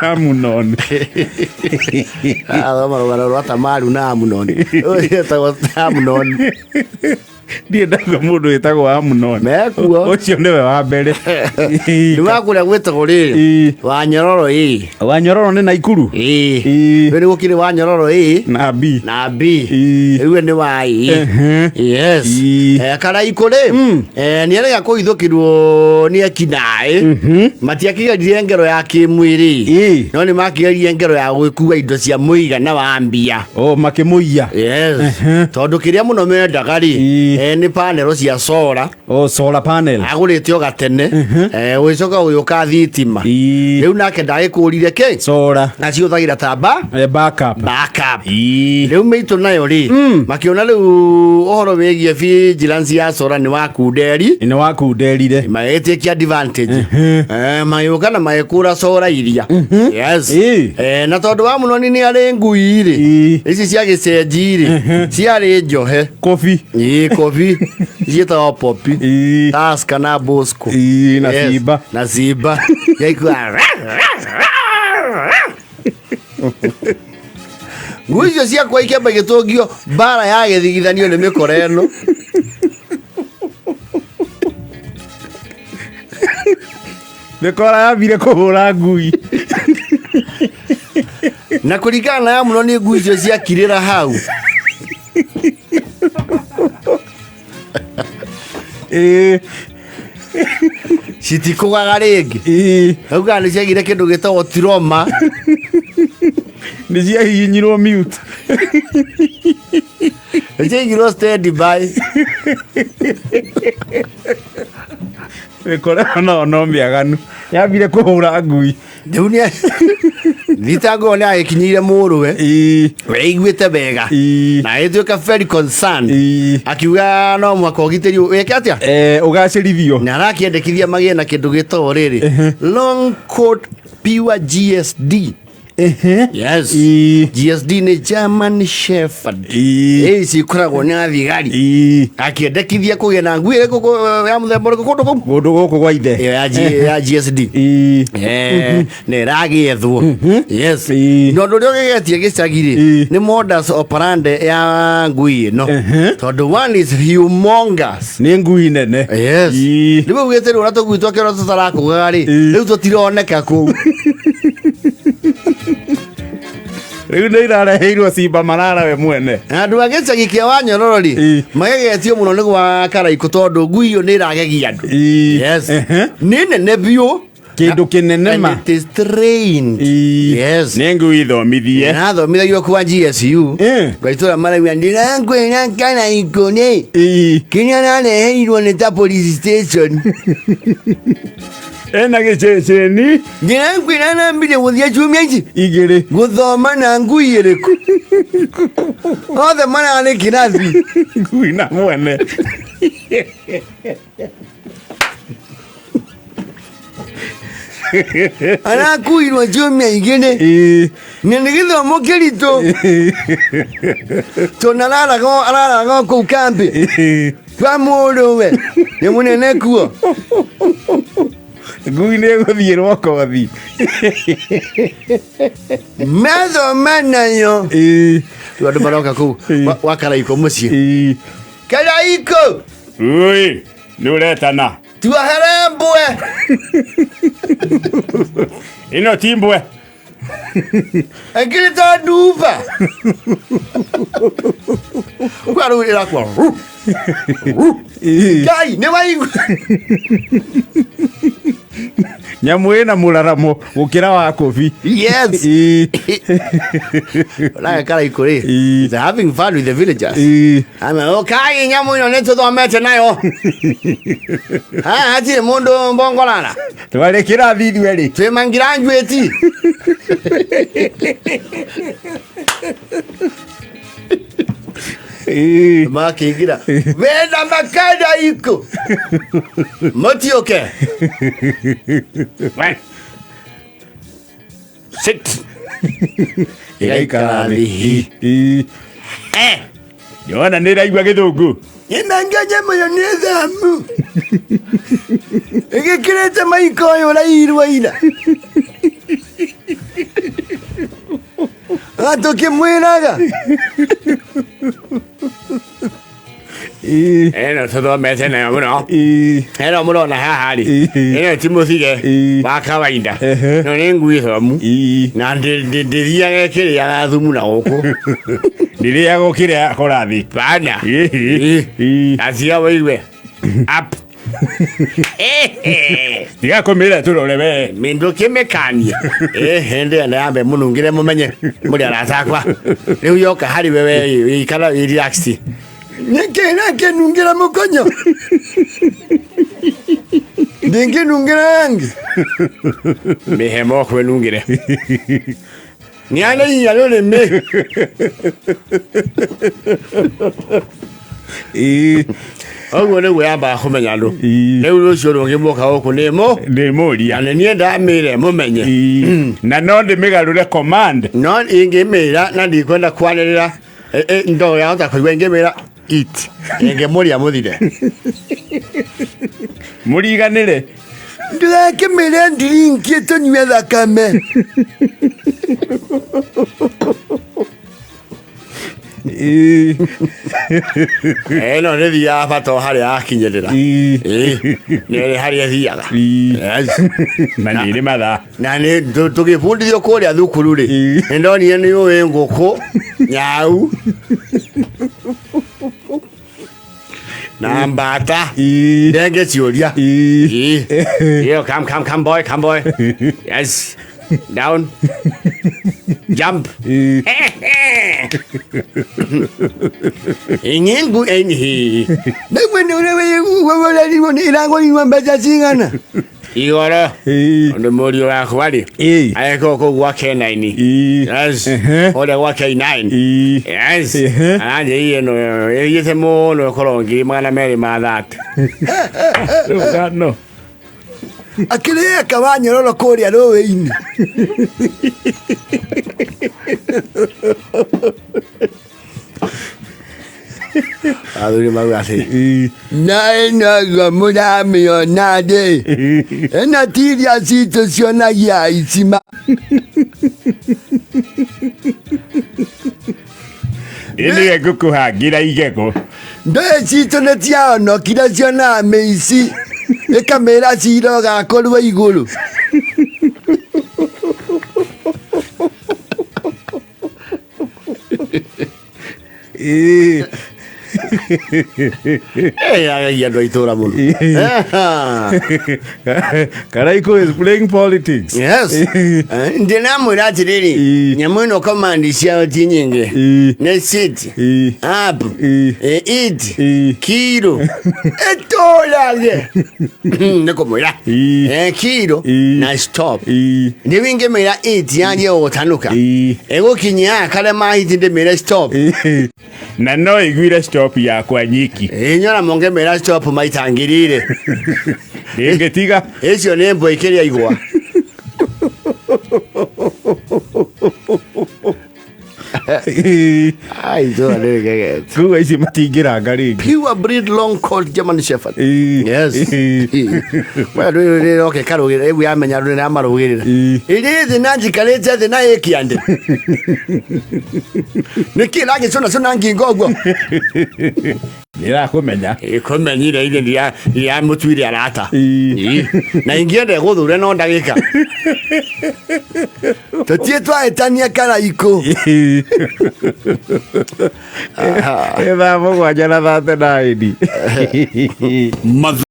Amunoni. Marugano rwa tamaru na amunoni. Yetagwo amunoni. Ndiendaga mundu witagwo Amunoni. Mekuo. Ucio niwe wa mbere. Ni wakuria gwitagwo riri. Wanyororo A. Wanyororo ni Naikuru. Ni gukiri Wanyororo A na B. Na B. Iwe ni wa A. Yes. Karaikũ ri. Ni arega kuithukirwo ni ekinae. Matiakigaririe ngero ya kimwiri. No ni makigaririe ngero ya gwikua indo cia muigana wa mbia. Makimuiya. Yes. Tondu kiria muno mendaga ri. Ni panel cia solar. Solar panel. Agurite o gatene. Wicoka uyuka thitima. Riu nake ndagikũrire ki? Solar. Na ciuthagira tamba? Backup. Riu meitu nayo ri. Makiona riu uhoro wigie vigilance ya solar ni wakunderi. Ni wakunderire. Magetike advantage. Mayuka na mayekura solar iria. Yes. Na tondu wa Munoni ni ari ngui ri. Ici cia gicenji ri. Ciari njohe. Coffee. Kofi jita popi taska na bosco na ziba na ziba yaikwa Ngui cia kwa ikemba gitungio bara ya githigithanio ni mikoreno Nikora yambire kũhũra ngui na kurikana ya muno ni ngui cia kirira hau Citikugaga ringi. Auga ni ciagire kindu gitagwo tiroma. Ni ciahihinyirwo mute. Ciagirwo steady by. Nikora no miaganu. Yambire kũhũra ngui. Dunia Thitango ni agikinyire muruwe. We igwite bega. Na ituika very concerned. Akiuga no mwaka ogiteri weke atia? Ugacirithio. Na arakiendekithia magie na kindu gitagwo riri. Long coat pure GSD. Yes. GSD ni German Shepherd. Cikoragwo na thigari. Akiendekithia kugia na ngui ya muthemba kundu guku gwa ithe ya GSD. Ne ragiethwo. Yes. No ndu riogegetie gicagiri ni modus operandi ya ngui no. Tondu one is humongous. Ni ngui nene. Yes. Niwe ugete ura tugwitwa kero tutarakugaga ri. Riu tutironeka ku. Riu nĩ irareheirwo cimba marara we mwene. Andu agicagi kia Wanyororo ri magegetio muno ni gwa Karaikũ tondu ngui iyo ni iragegia andu. Yes. Ni nene biu kindu kinene ma. It is trained. Yes. Ni ngui thomithie. Na thomithagio kwa GSU. Kwa itura marawia ndira ngui na Karaikũ ni. Kinya nareheirwo ni ta police station. Ena giceceni ndira ngui na mbire guthia chumia ici igiri guthoma na ngui iriku othe mararĩ kĩrathi ngui na mwene arakuirwo chumia igiri na nĩ gĩthomo kĩritũ araraga kũu kambi kwa mũndũwe nĩ mũnene kuo ngui nĩ gũthiĩrwo kothi methoma nayo tu andũ maroka kũu wa Karaikũ mũciĩ Karaikũ ui nĩ ũretana tuohere mbwe ĩno ti mbwe akili ta nduba kwa rũĩ rakwa Ngai nĩ waigua nyamu ĩna mũraramo gũkĩra wa kobi. Yes. Like Karaikũ ri they're having fun with the villagers. Okay, nyamu ĩno nĩ tũthomete nayo hatirĩ mũndũ mbongorana twarĩ kĩrathi ithuĩ rĩ twĩ mangraduate makingira wenda Karaikũ motioke sit igaikara thĩ Yona nĩ raigua gĩthũngũ Nĩmengeje mũno nĩ thamu Igikirete maiko yo la irwa ira. Atoke mwiraga. Eno todo mete na muno. Eno muno na hahari. Eno timuthige wa kawaida. No ni ngui thomu. Na ndiria gekire ya thumu na goko. Ndiria gokire akorathi. Bana. Asia weiwe. Up. Tiga komira turore we. Mindo kimekania. Hende na ambe munungire mumenye. Muri aratakwa. Riu yoka hari wewe ikara relax. Neke nungira mukonyo. Dingi nungira yangi. Mehemo kwe nungire. Nyale yalo me. Ogwo ne we aba khomenya ndo. Ne ulo shoro ngemoka oko nemo. Nemo ria. Na nienda mire mumenye. Na no ndimigarure command. No ingemira na ndikwenda kwanirira. Ndo ya ota kwa ngemira. Eat. Nge moria muthire. Muriganire. Ndake mire drink yeto nywe thakame. No ne dia pato hari akinyerera. Ne hari athiaga. Na ni matha. Na ni tugibundithio kuria thukuru ri. Ndoni ni uwe ngoko nyau. Nambata. Ndenge ciuria. Yo come boy. Yes. Down. Jump. Ingengu enhi. Nagwende urewe wawalali woni ilango imwambaza singana. Igoro. Ndo morio yako wali. Ayeko ko wake 9. Yes. Ode wake 9. Yes. Anje yeno yete mo no korongi mwana meri mathat. No. Akile Wanyororo koria rowe ini. Aduri magasi. Na gamuda mionade. Ena tiria situasiona ya isima. Ile gukuhagira igeko. Ndo sito netia no kidasiona meisi. Kamera siro ga kolwa igulu. Ya do itora muno. Karaikũ is playing politics. Yes. Ndina mura tiriri. Nyamuno command cia tinyinge. Ne sit. Up. Eat. Kiro. Etolage. Neko mura. Kiro na stop. Ndi winge mira eat yanje otanuka. Ego kinya kale mahitinde mira stop. Na no igwire stop ya kwa nyiki. Nyora monge mera stop maitangirire. Ngetiga ecio nembo ikiria igwa. Ai do alege. Kuwa isi matingira ngari. Pure breed long coat German Shepherd. Yes. Well, okay, karugire ebu amenya rune amarugire. Iri nanji kalete the na ekiande. Nikira sona ngingogwo. Nira kumenya. Kumenyire ile ya mutwiri arata. Na ingiende guthure no ndagika. Totie twaetania Karaikũ. Eva mogwanja na 39.